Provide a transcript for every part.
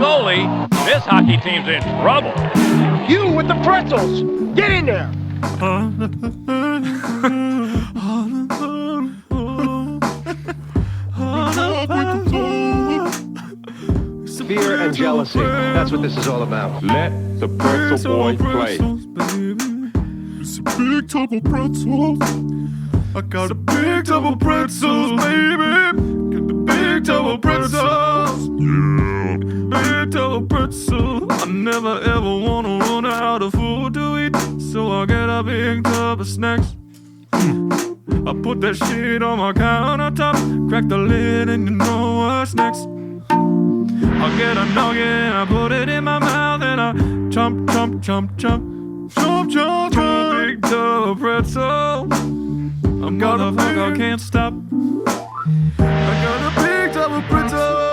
goalie, this hockey team's in trouble. You with the pretzels! Get in there! Fear and jealousy. That's what this is all about. Let the pretzel boys play. It's a big tub of pretzels. I got a big tub of pretzels, baby. Get the big tub of pretzels. Yeah. Big tub of pretzels. I never ever wanna run out of food to eat, so I get a big tub of snacks. I put that shit on my countertop, crack the lid, and you know what's next. I get a nugget, I put it in my mouth, and I chomp, chomp, chomp, chomp. Chomp, chomp, chomp. Big tub of pretzel. I'm motherfucker, I can't stop. I got a big tub of pretzel.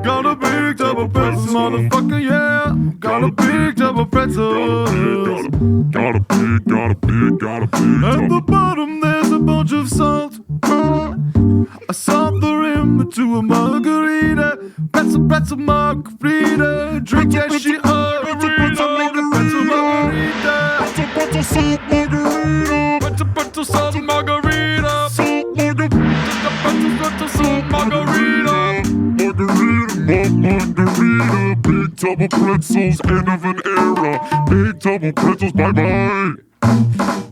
Got a big tub of pretzels, motherfucker, yeah. Got a big tub of pretzels. Got a big At the bottom there's a bunch of salt. I salt the rim to a margarita. Pretzel margarita. Drink that shit up. Pretzel margarita. Pretzel salt margarita. Pretzel salt margarita. Salt margarita. Pretzel salt margarita. Margarita, big tub of pretzels, end of an era. Big tub of pretzels, bye-bye.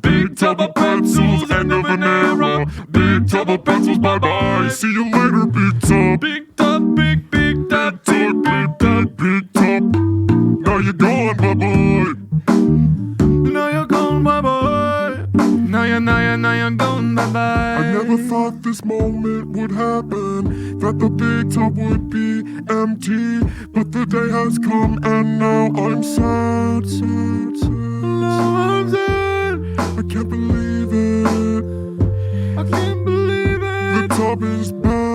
Big tub of pretzels, end of an era. Big tub of pretzels, bye-bye. See you later, big tub. Big tub, big tub, big tub. Now you're gone, bye-bye. Now you're gone, bye-bye. Now you're gone, bye-bye. I never thought this moment would happen, that the big tub would be empty. But the day has come and now I'm sad. Now I'm sad. I can't believe it. The tub is bad.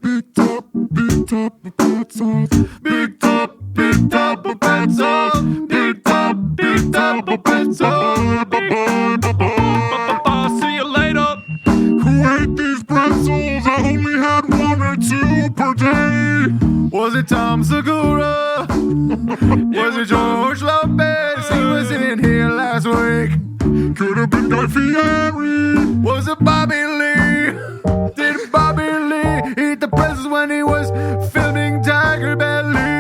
Big tub of pretzels. Big tub of pretzels. Big tub of pretzels. See you later. Who ate these pretzels? I only had 1 or 2 per day. Was it Tom Segura? Was it George Lopez? He was in here last week. Could have been Guy Fieri. Was it Bobby Lee? Did Bobby Lee eat the pretzels when he was filming Tiger Belly?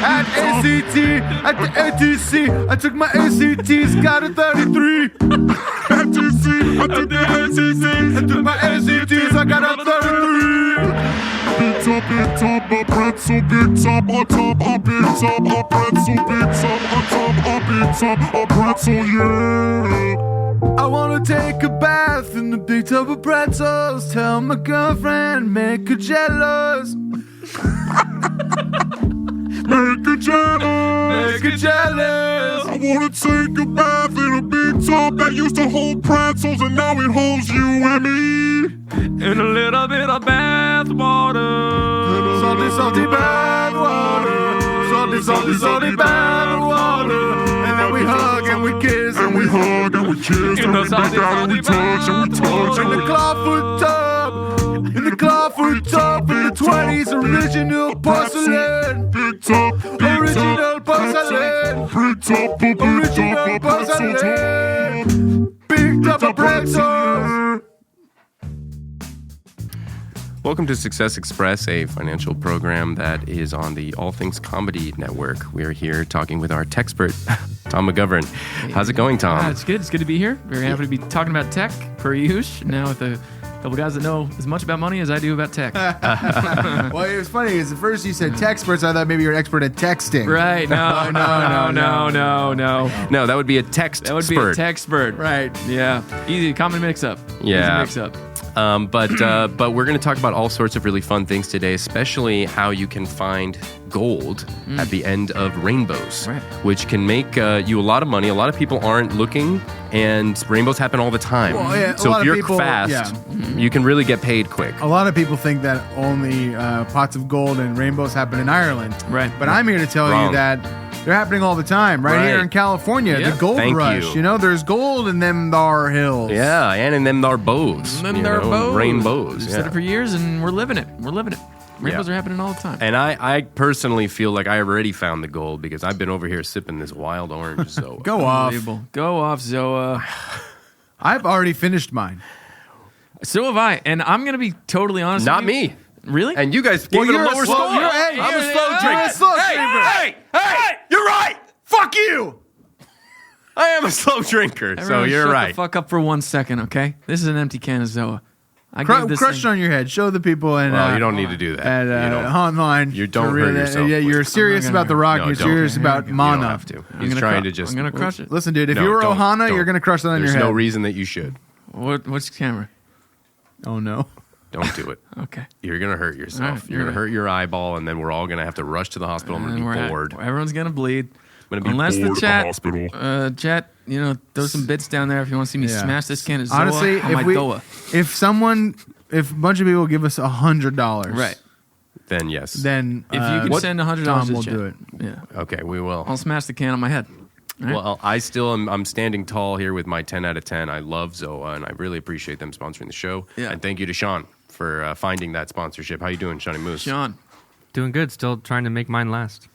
At ACT, at the ATC, I took my ACTs, got a 33. ATC, I took the ATC, I took my ACTs, I got a 33. Big tub, a pretzel, big tub, on top, a big tub, a pretzel, big tub, on top, a big tub, a pretzel, yeah. I wanna take a bath in the big tub of pretzels. Tell my girlfriend, make her jealous. Make her jealous. I wanna take a bath in a big tub that used to hold pretzels, and now it holds you and me. In a little bit of bath water. Salty bath water. Salty bath water. And then we hug and we kiss. And we hug and we kiss. And we bend down and we touch and we touch. In the clawfoot tub. In the clawfoot tub. In the 20s, original porcelain. Big tub. Original porcelain. Big tub. Original porcelain. Big tub of pretzels. Welcome to Success Express, a financial program that is on the All Things Comedy Network. We're here talking with our techspert, Tom McGovern. How's it going, Tom? It's good. It's good to be here. Very happy to be talking about tech, per usual. Now with a couple guys that know as much about money as I do about tech. Well, it was funny because at first you said techsperts. I thought maybe you're an expert at texting. Right. No. No, that would be a text. That would be a techspert. Right. Yeah. Easy. Common mix-up. Yeah. Easy mix-up. But we're going to talk about all sorts of really fun things today, especially how you can find gold at the end of rainbows, Right. which can make you a lot of money. A lot of people aren't looking, and rainbows happen all the time. Well, yeah, a so lot if of you're people- fast, yeah. you can really get paid quick. A lot of people think that only pots of gold and rainbows happen in Ireland. Right. But I'm here to tell Wrong. you that they're happening all the time, right here Right. in California. Yeah. The gold Thank rush. you. There's gold in them thar hills. Yeah, and in them, there are bows. And then you there are know, bows. rainbows. We've Yeah. said it for years, and we're living it. We're living it. Rainbows Yeah. are happening all the time. And I personally feel like I already found the gold because I've been over here sipping this wild orange Zoa. Go off. Unbelievable. Go off, Zoa. I've already finished mine. So have I. And I'm going to be totally honest Not with you. me. Really? And you guys gave it a you're a lower slow- score. you're- hey, I'm a you're- slow you're drinker. a slow hey, drinker. hey, you're right. Fuck you. I am a slow drinker, so Everyone you're shut right. the fuck up for 1 second, okay? This is an empty can of Zoa. I Crush gave this crushed thing- on your head. Show the people and Well, you don't need to do that. at You don't. online. You don't for real. hurt yourself Yeah, you're with- serious I'm not about the gonna- rock. No, You're don't. serious about You mana. don't have to. I'm He's gonna trying cru- to just. I'm going to crush it. Listen, dude, if No, you were don't, Ohana, don't. you're going to crush that on There's your head. no reason that you should. What's the camera? Oh, no. Don't do it. Okay. You're going to hurt yourself. All right, You're going to you're hurt your eyeball, and then we're all going to have to rush to the hospital. I'm And going we're to be at- bored. Everyone's going to bleed. I'm going to be Unless bored the at chat, hospital. chat, throw some bits down there if you want to see me Yeah. smash this can of Zoa Honestly, on my Doa. if a bunch of people give us $100, Right. Then yes. then If you can what- send $100 Tom to will the chat. do it. Yeah. Okay, we will. I'll smash the can on my head. All right? Well, I still am. I'm standing tall here with my 10 out of 10. I love Zoa, and I really appreciate them sponsoring the show. Yeah. And thank you to Sean for finding that sponsorship. How you doing, Shawnee Moose? Sean. Doing good. Still trying to make mine last.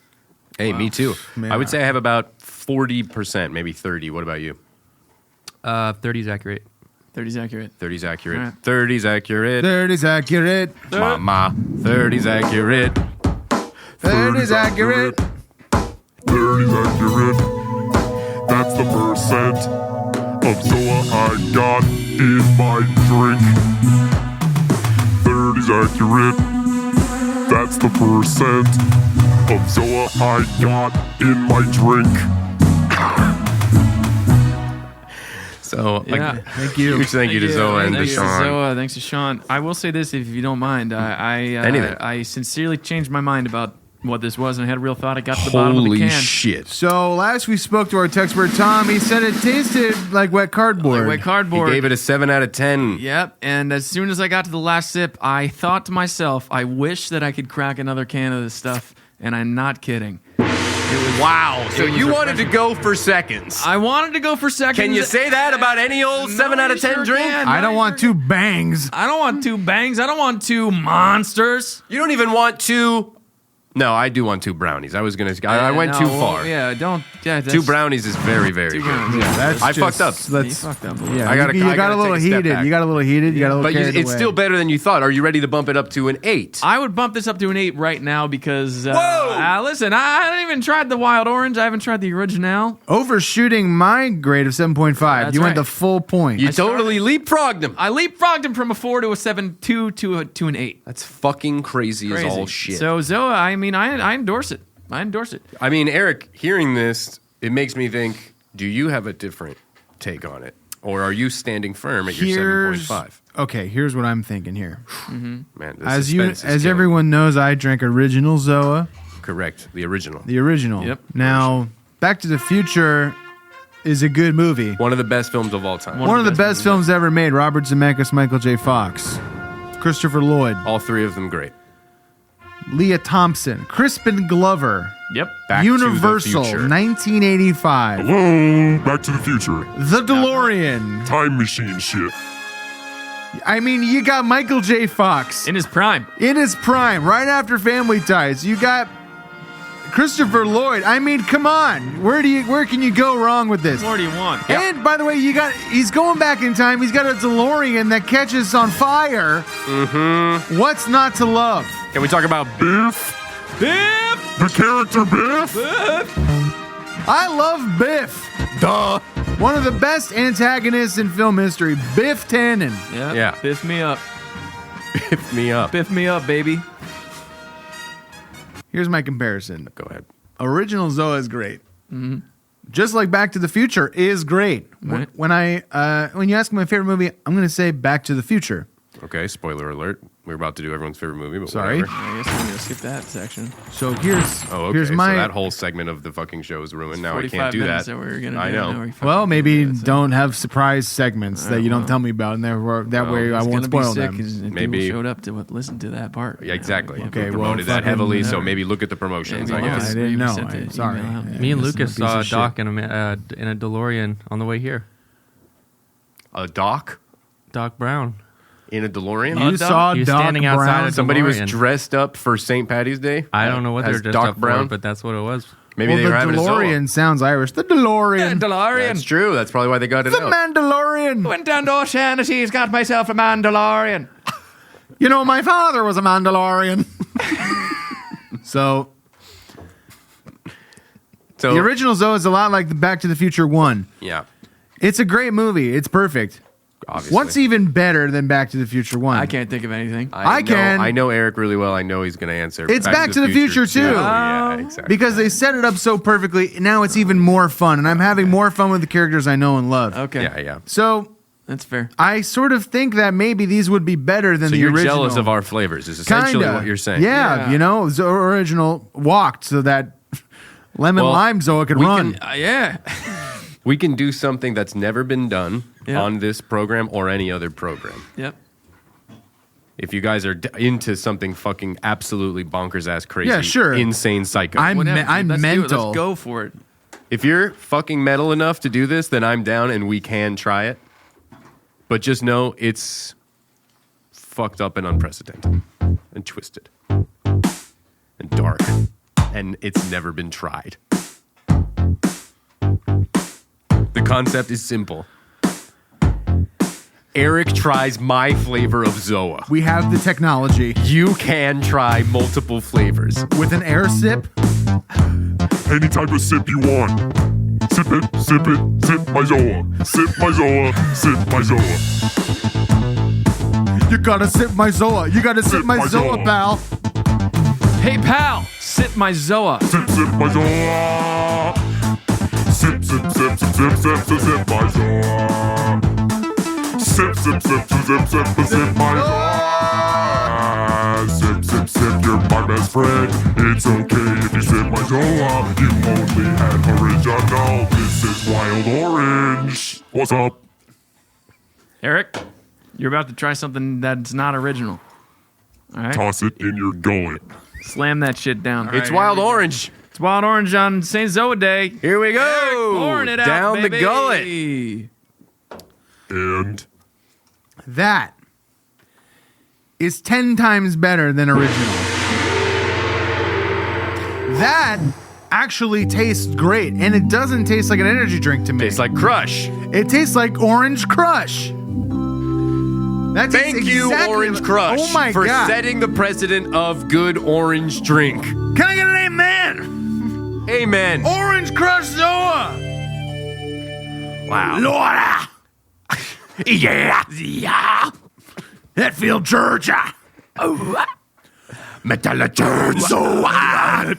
Hey, me too. Man. I would say I have about 40%, maybe 30. What about you? 30's accurate. 30's accurate. 30's accurate. All right. 30's accurate. 30's accurate. Mama. 30's accurate. 30's accurate. 30's accurate. That's the percent of Zoa I got in my drink. 30's accurate. That's the percent of Zoa I got in my drink. So, Yeah. Thank you. huge thank you to Zoa and to Thanks to Sean. Zoa. Thanks to Sean. I will say this, if you don't mind. Anything. I sincerely changed my mind about what this was, and I had a real thought. I got to the bottom of the Holy can. shit. So last we spoke to our tech expert Tom, he said it tasted like wet cardboard. Like wet He cardboard. gave it a 7 out of 10. Yep. And as soon as I got to the last sip, I thought to myself, I wish that I could crack another can of this stuff. And I'm not kidding. Wow. So it was you wanted to refreshing. go for seconds. I wanted to go for seconds. Can you say that about any old 7 out of 10 sure drink? can. I don't want two bangs. I don't want two bangs. I don't want two monsters. You don't even want two. No, I do want two brownies. I was gonna. I went No, too well, far. Yeah, don't. Yeah, Two brownies is very, very Two good. brownies. Yeah, That's I just- fucked up. You Let's. fucked up. Yeah, I gotta- you I got gotta a little take a step heated. back. You got a little heated. You got a little. But carried it's away. still better than you thought. Are you ready to bump it up to an 8? I would bump this up to an 8 right now because. Whoa! Listen, I haven't even tried the wild orange. I haven't tried the original. overshooting my grade of 7.5. That's You went right. the full point. You totally leapfrogged him. I leapfrogged him from a 4 to a 7.2 to an 8. That's fucking crazy, as all shit. So Zoa, I mean, I endorse it. I endorse it. I mean, Eric, hearing this, it makes me think: do you have a different take on it, or are you standing firm at your 7.5? Okay, here's what I'm thinking here. Man, the As suspense is killing. everyone knows, I drank original Zoa, Correct, the original. the original. Yep. Now, Back to the Future is a good movie. One of the best films of all time. One of the best films ever made. Robert Zemeckis, Michael J. Fox, Christopher Lloyd, All three of them great. Leah Thompson, Crispin Glover, Yep. Back Universal, to the Future. 1985, Hello, Back to the Future. The DeLorean. Time machine shit. I mean, you got Michael J. Fox In his prime. in his prime, right after Family Ties. You got Christopher Lloyd. I mean, come on. Where can you go wrong with this? What more do you want? And by the way, he's going back in time. He's got a DeLorean that catches on fire. Mm-hmm. What's not to love? Can we talk about Biff? Biff! The character Biff? I love Biff. Duh. One of the best antagonists in film history, Biff Tannen. Yeah. Biff me up. Biff me up? Biff me up, baby. Here's my comparison. Go ahead. Original Zoa is great. Just like Back to the Future is great. Right. When you ask me my favorite movie, I'm going to say Back to the Future. Okay, spoiler alert. We're about to do everyone's favorite movie, but Sorry. whatever. I guess I'm gonna skip that section. So here's Oh, okay. here's So my that whole segment of the fucking show is ruined. Now I can't do minutes that. we're gonna I do. know. Now we fucking well, maybe do that, so- don't have surprise segments that you don't well. tell me about, and that way I He's won't gonna be spoil sick them. 'cause Maybe- people showed up to listen to that part. Yeah, exactly. Okay, We well, promoted that fucking heavily, so whatever. maybe look at the promotions. Maybe I look guess. at- I didn't maybe know. sent the I'm sorry. email out. Me and This is Lucas a piece saw a of shit. doc in a DeLorean on the way here. A doc Doc Brown. in a DeLorean. You saw He was Doc standing outside Brown. of Somebody was DeLorean. dressed up for St. Patty's Day. I don't know what they as were dressed Doc up Brown, for, but that's what it was. maybe Well, they the were having a DeLorean Zoa. sounds Irish. The DeLorean. That's true. That's probably why they got it The out. Mandalorian. Went down to Oceanity's, got myself a Mandalorian. You know, my father was a Mandalorian. So So the original Zoa is a lot like the Back to the Future 1. yeah, It's a great movie. It's perfect. obviously. What's even better than Back to the Future 1? I can't think of anything. I can. I know Eric really well. I know he's going to answer. It's Back to the Future, too. Yeah, exactly. Because they set it up so perfectly. Now it's even more fun. And I'm having more fun with the characters I know and love. Okay, Yeah. So that's fair. I sort of think that maybe these would be better than So the you're original. jealous of our flavors, is essentially Kinda. what you're saying. Yeah, Yeah. you know, the original walked so that lemon Well, lime Zoa could we run. Yeah. We can do something that's never been done Yeah. on this program or any other program. Yep. If you guys are into something fucking absolutely bonkers ass crazy, Yeah, sure. insane psycho. I'm Whatever, dude. I'm Let's do it. mental. Let's go for it. If you're fucking metal enough to do this, then I'm down and we can try it. But just know it's fucked up and unprecedented and twisted and dark. And it's never been tried. The concept is simple. Eric tries my flavor of Zoa. We have the technology You can try multiple flavors. with an air sip. Any type of sip you want. Sip it, sip my Zoa. Sip my Zoa, sip my Zoa. You gotta sip my Zoa. You gotta sip my my Zoa, Zoa. pal. Hey, pal, sip my Zoa. Sip my Zoa. Sip my Zoa. Sip my Zoa. Sip, you're my best friend. It's okay if you sip my Zoa. You only had original. This is Wild Orange. What's up? Eric, you're about to try something that's not original. All right? Toss it in your gullet. Slam that shit down. It's Wild Orange. It's Wild Orange on St. Zoa Day. Here we go. Pouring it out, Down the baby. gullet. And That is 10 times better than original. That actually tastes great, and it doesn't taste like an energy drink to me. Tastes like Crush. It tastes like Orange Crush. That tastes Thank you, exactly Orange like- Crush, Oh my for god! setting the precedent of good orange drink. Can I get an amen? Amen. Orange Crush Zoa. Wow. Laura. Yeah. Hetfield, Georgia. Metallica Zoa.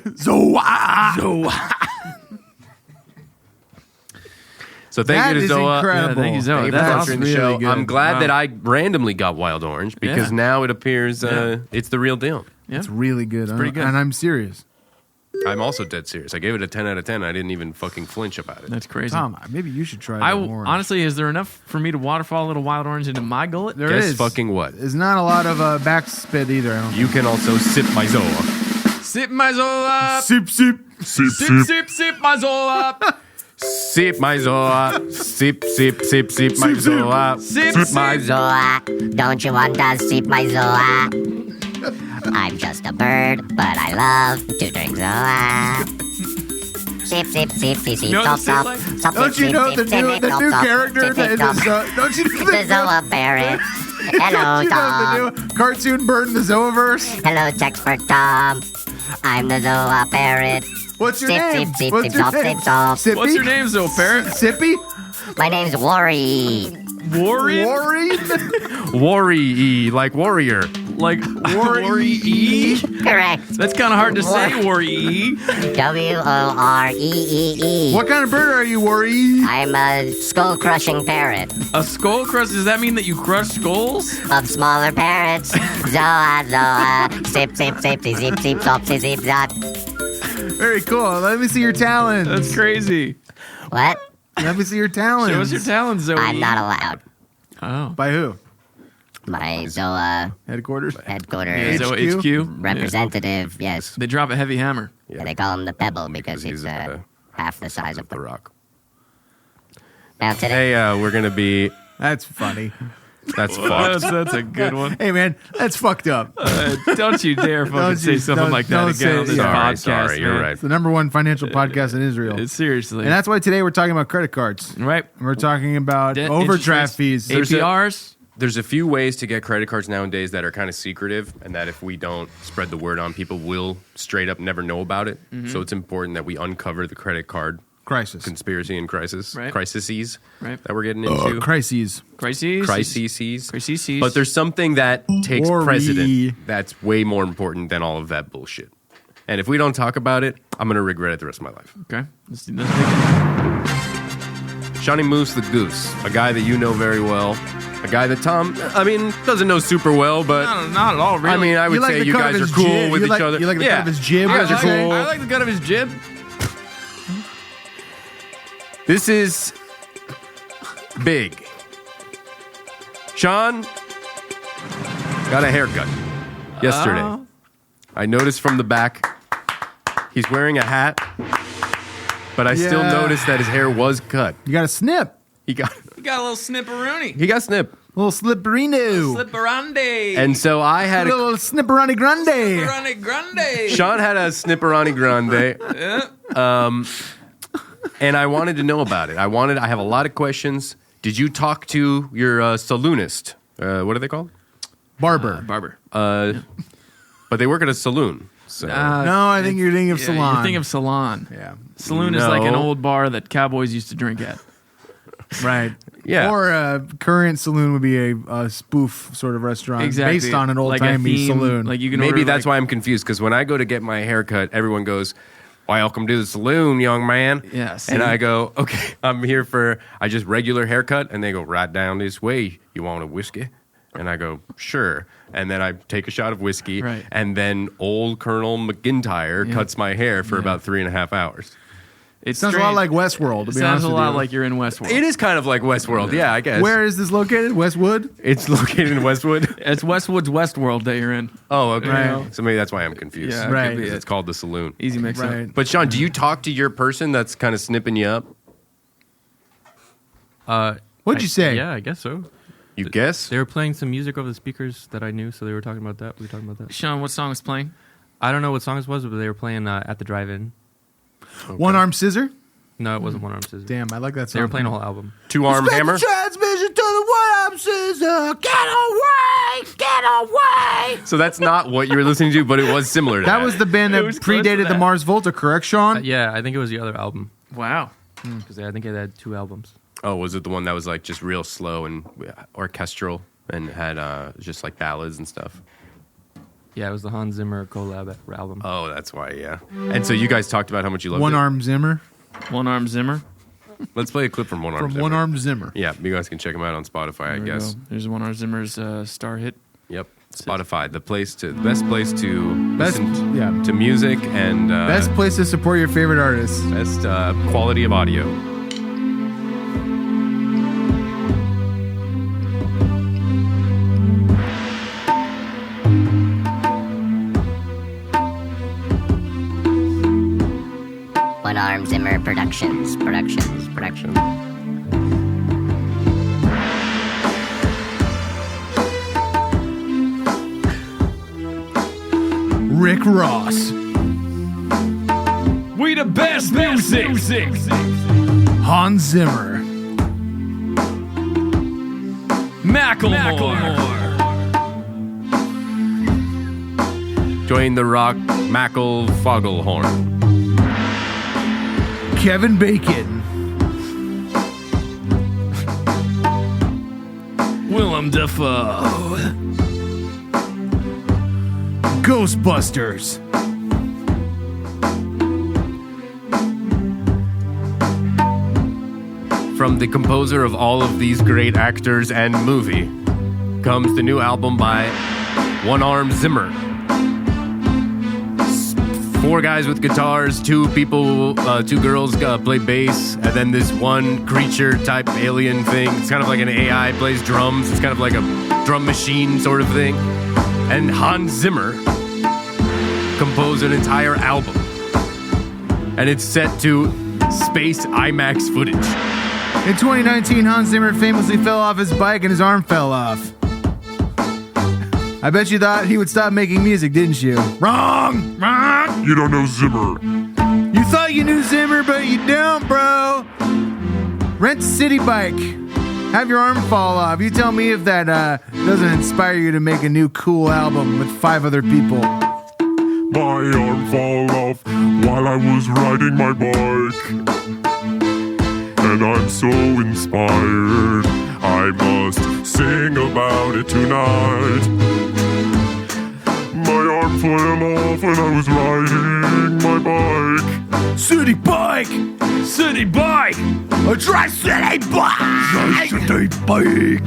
So thank That you to is Zoa. incredible. Thank you, Zoa. Thank you for That's sponsoring the really show. good. I'm glad Wow. that I randomly got Wild Orange because Yeah. now it appears Yeah. it's the real deal. Yeah. It's really good. pretty good. And I'm serious. I'm also dead serious. I gave it a 10 out of 10. I didn't even fucking flinch about it. That's crazy. Tom, maybe you should try I that will, orange. honestly, is there enough for me to waterfall a little Wild Orange into my gullet? There Guess is. fucking what? There's not a lot of backspit either. I don't You can also sip my Zoa. Sip my Zoa. Sip, sip. sip, Sip, sip. sip, sip my Zoa. Sip my Zoa. Sip my Zoa. Sip, my sip. Zoa, don't you want to sip my Zoa? I'm just a bird, but I love to drink Zoa. Sip, sip, sip, sip, sip, know what top, this tastes top. like? Don't you know the new character that is don't you know The Zoa parrot. Hello, don't you know Tom. the new cartoon bird in the Zoaverse? Hello, Texpert Tom. I'm the Zoa parrot. What's your Sip, name? sip, sip, What's sip, your top, name? sip, top. Sippy? What's your name, Zoa Parrot? Sippy? My name's Worry. Warrior? Worry? Worry like warrior. Like War-E? Correct. That's kind of hard to say, War-E. Woreee. What kind of bird are you, Worry? I'm a skull-crushing parrot A skull crush, does that mean that you crush skulls? of smaller parrots. Zoa, zoa. Sip, sip, sip, zip, zip, zop, zip, zop. Very cool. Let me see your talons. That's crazy. What? Let me see your talons. Show us your talents, Zoe. I'm not allowed. Oh. By who? My Zoa Headquarters? headquarters So HQ? HQ? representative, yes. They drop a heavy hammer. Yeah. They call him the Pebble because He's he's half the size of The Rock. Now today, Hey, we're gonna be. That's funny. That's fucked. That's a good one. Hey, man, that's fucked up. Don't you dare fucking Don't say you- something don't- like that don't again say- on this yeah. podcast. Sorry, you're man. right. It's the number one financial podcast in Israel. Seriously. And that's why today we're talking about credit cards. right. We're talking about Debt, overdraft interest fees. rates, APRs. There's a few ways to get credit cards nowadays that are kind of secretive, and that if we don't spread the word on, people will straight up never know about it. So it's important that we uncover the credit card Crisis. conspiracy and crises, Right. crises Right. that we're getting into. Crises. Crises. Crises. But there's something that takes Worry. precedent that's way more important than all of that bullshit. And if we don't talk about it, I'm going to regret it the rest of my life. Okay. Let's take it. Shawnee Moose the Goose, a guy that you know very well. A guy that Tom, doesn't know super well, but Not at all, really. I mean, I would say you guys are cool with each other. You like the cut of his jib? You guys are cool. I like the cut of his jib. This is big. Sean got a haircut yesterday. Oh. I noticed from the back he's wearing a hat, but I still Yeah. noticed that his hair was cut. You got a snip. He got You got a little snipperoonie. snip. A little slipperino. Slipperande. And so I A had little snipperoni grande. Slipperande grande. Sean had a snipperoni grande. And I wanted to know about it. I have a lot of questions. Did you talk to your saloonist? What are they called? Barber. Barber. But they work at a saloon. So No, I think you're thinking of salon. You're thinking of salon. Yeah. Saloon is like an No. old bar that cowboys used to drink at. Right. Yeah. Or a current saloon would be a spoof sort of restaurant Exactly. based on an Like a old-timey theme, saloon. Like you can maybe order, that's like, why I'm confused. Because when I go to get my hair cut, everyone goes, "Welcome to the saloon, young man." Yeah, see? And I go, "Okay, I'm here for I just regular haircut." And they go, "Right down this way. You want a whiskey?" And I go, "Sure." And then I take a shot of whiskey. Right. And then old Colonel McGintyre cuts my hair for about 3.5 hours. It's Sounds a lot like Westworld, to It be sounds honest a with lot you. like you're in Westworld. It is kind of like Westworld, yeah, I guess. Where is this located? Westwood? It's located in Westwood. It's Westwood's Westworld that you're in. Oh, okay. Right. So maybe that's why I'm confused. Yeah, Right. Because it's called the saloon. Easy mix up. Right. But Sean, do you talk to your person that's kind of snipping you up? What'd you say? Yeah, I guess so. You guess? They were playing some music over the speakers that I knew, so they were talking about that. We were talking about that. Sean, what song is playing? I don't know what song it was, but they were playing at the drive-in. One-arm scissor? No, it wasn't One Arm Scissors. Damn, I like that song. They were playing a whole album. Two-arm hammer? Transmission to the one-arm scissor. Get away! Get away! So that's not what you were listening to, but it was similar to that. That was the band that was close to predated the that. Mars Volta, correct, Sean? Yeah, I think it was the other album Wow. because I think they had 2 albums. Oh, was it the one that was like just real slow and orchestral and had just like ballads and stuff? Yeah, it was the Hans Zimmer collab album. Oh, that's why, yeah. And so you guys talked about how much you loved it. One-arm Zimmer. One Arm Zimmer. Let's play a clip from One Arm From Zimmer. One-arm Zimmer. Yeah, you guys can check them out on Spotify, I There we guess. go. There's One Arm Zimmer's star hit. Yep. Spotify, the best place to Best- listen yeah. to music and Best place to support your favorite artists. best quality of audio. One Arm Zimmer Productions. Rick Ross. We the best music. Hans Zimmer. Macklemore. Join the rock Mackle Fogelhorn. Kevin Bacon. Willem Dafoe. Ghostbusters. From the composer of all of these great actors and movie comes the new album by One Arm Zimmer. 4 guys with guitars, 2 girls play bass, and then this one creature type alien thing. It's kind of like an AI plays drums. It's kind of like a drum machine sort of thing. And Hans Zimmer composed an entire album. And it's set to space IMAX footage. In 2019, Hans Zimmer famously fell off his bike and his arm fell off. I bet you thought he would stop making music, didn't you? Wrong! Wrong! You don't know Zimmer. You thought you knew Zimmer, but you don't, bro. Rent a city bike. Have your arm fall off. You tell me if that doesn't inspire you to make a new cool album with 5 other people. My arm fall off while I was riding my bike. And I'm so inspired, I must sing about it tonight. My arm fell off when I was riding my bike. City bike! City bike! A tri-city bike! Tri-city bike!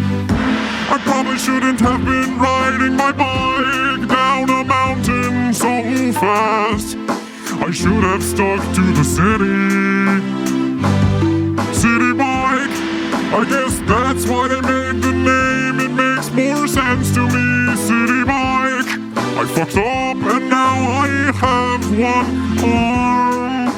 I probably shouldn't have been riding my bike down a mountain so fast. I should have stuck to the city. City bike, I guess that's why they made the name. It makes more sense to me. City bike, I fucked up and now I have one arm.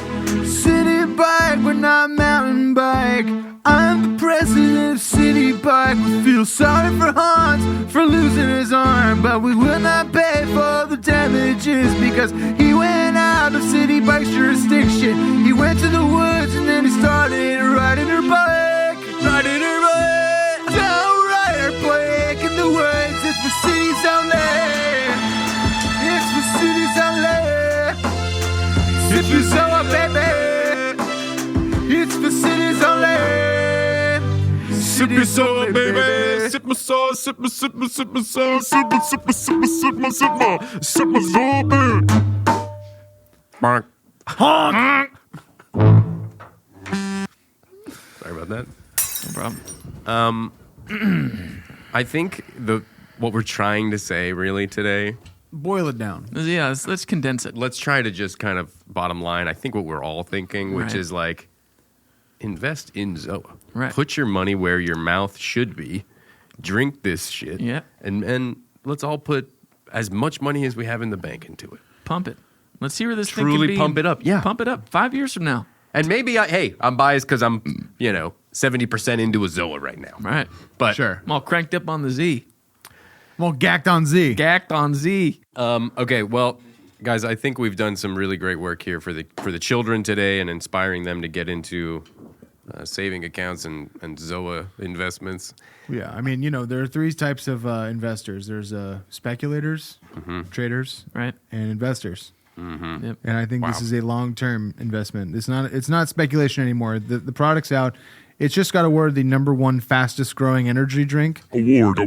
City bike, but not mountain bike. I'm the president of City Bike. We feel sorry for Hans for losing his arm, but we will not pay for the damages because he went out of City Bike's jurisdiction. He went to the woods and then he started riding her bike. Riding her bike. Don't ride her bike in the woods. It's for cities only. It's for cities only. It's for Zoa, baby. It's for cities only. Sip me soda, baby. Sip my soda, sip my soda, sip my soda, sip my soda, baby. Mark. Honk! Sorry about that. No problem. I think what we're trying to say really today, Boil it down. Yeah, let's condense it. let's try to just kind of bottom line, I think what we're all thinking, which Right. is like, invest in Zoa. Right. Put your money where your mouth should be. Drink this shit. Yeah. And let's all put as much money as we have in the bank into it. Pump it. Let's see where this thing Truly can be. pump it up. Yeah. Pump it up 5 years from now. And maybe, I'm biased because I'm, 70% into a Zoa right now. Right. But Sure. I'm all cranked up on the Z. Well, Gak'd On Z. Gak'd On Z. Okay, well, guys, I think we've done some really great work here for the children today and inspiring them to get into saving accounts and Zoa investments. Yeah, I mean, there are 3 types of investors. There's speculators, traders, Right. and investors. Yep. And I think this is a long-term investment. It's not speculation anymore. The product's out. It's just got awarded the #1 fastest growing energy drink. Award.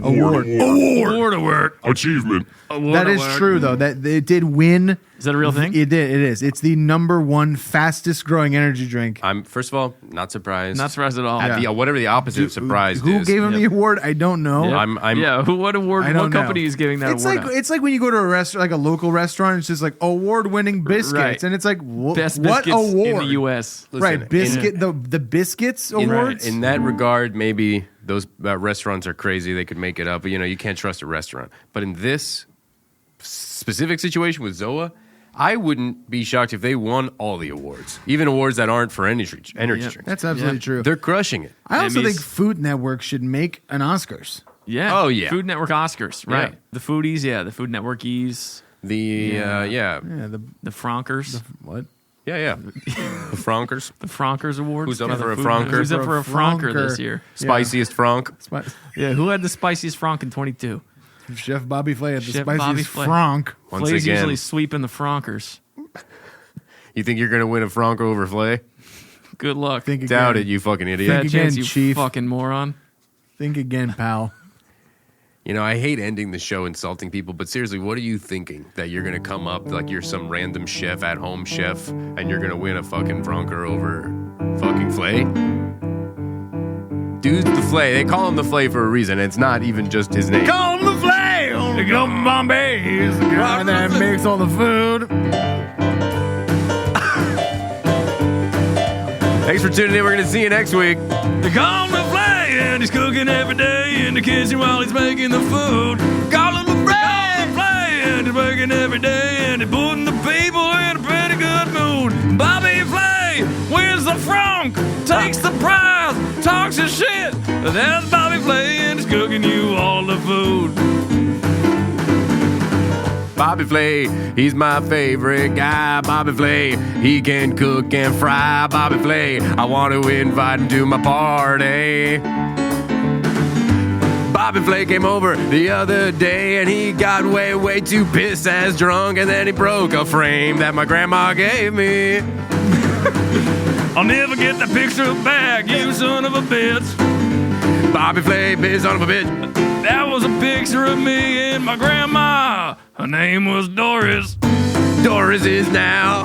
Achievement. That is true, though. That it did win. Is that a real thing? It did. It is. It's the #1 fastest growing energy drink. I'm, first of all, not surprised. Not surprised at all. At Yeah. whatever the opposite of surprised Who is. gave him the award? I don't know. Yep. I'm yeah. What award? I don't What company know. is giving that It's award? like out? it's like when you go to a restaurant, like a local restaurant. It's just like award-winning biscuits, Right. and it's like Best what biscuits award in the U.S. right? Listen, Biscuit the biscuits awards. In that regard, maybe those restaurants are crazy. They could make it up. But, you can't trust a restaurant. But in this specific situation with Zoa, I wouldn't be shocked if they won all the awards, even awards that aren't for energy drinks. That's absolutely Yeah. true. They're crushing it. I also Emmys. think Food Network should make an Oscars. Yeah. Oh, yeah. Food Network Oscars. Right. Yeah. The Foodies. Yeah. The Food Networkies. Yeah. Yeah, The Fronkers. what? The Fronkers. The Fronkers Awards. Who's up Yeah, for the a Food- Fronker? Who's up for a Fronker Fronker. this year? Spiciest Frank. Yeah. Who had the spiciest Fronk in 22? Chef Bobby Flay at the Chef Bobby spiciest Flay. franc. Once Flay's again. usually sweeping the Fronkers. You think you're going to win a Franco over Flay? Good luck. Think again. Doubt it, you fucking idiot. Bad Think chance, again, you Chief. fucking moron. Think again, pal. You know, I hate ending the show insulting people, but seriously, what are you thinking? That you're going to come up like you're some random chef, at-home chef, and you're going to win a fucking Bronker over fucking Flay? Dude's the Flay. They call him the Flay for a reason. It's not even just his name. Call him the Flay. They go from Bombay. He's the guy that makes all the food. Thanks for tuning in. We're going to see you next week. They call him the Flay, and he's cooking every day in the kitchen while he's making the food. Call him the Flay, and he's working every day, and he's putting the people in a pretty good mood. Bobby Flay wins the Frank, takes the prize, talks his shit. That's Bobby Flay, and he's cooking you all the food. Bobby Flay, he's my favorite guy. Bobby Flay, he can cook and fry. Bobby Flay, I want to invite him to my party. Bobby Flay came over the other day and he got way, way too pissed as drunk, and then he broke a frame that my grandma gave me. I'll never get that picture back, you son of a bitch. Bobby Flay, bitch, son of a bitch. That was a picture of me and my grandma. Her name was Doris. Doris is now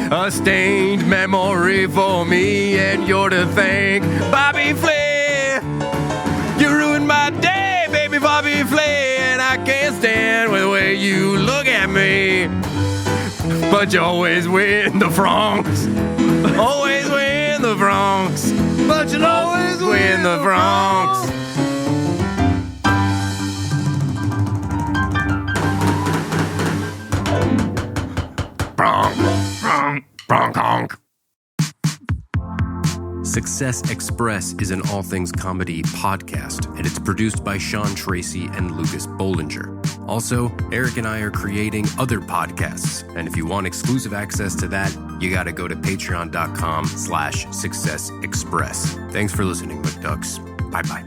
a stained memory for me, and you're to thank Bobby Flay. You ruined my day, baby Bobby Flay, and I can't stand the way you look at me. But you always win the Bronx. Always win the Bronx. But you'll always win the Bronx. Bronk. Success Express is an all things comedy podcast, and it's produced by Sean Tracy and Lucas Bollinger. Also, Eric and I are creating other podcasts, and if you want exclusive access to that, you gotta go to patreon.com/successexpress. Thanks for listening, McDucks. Bye-bye.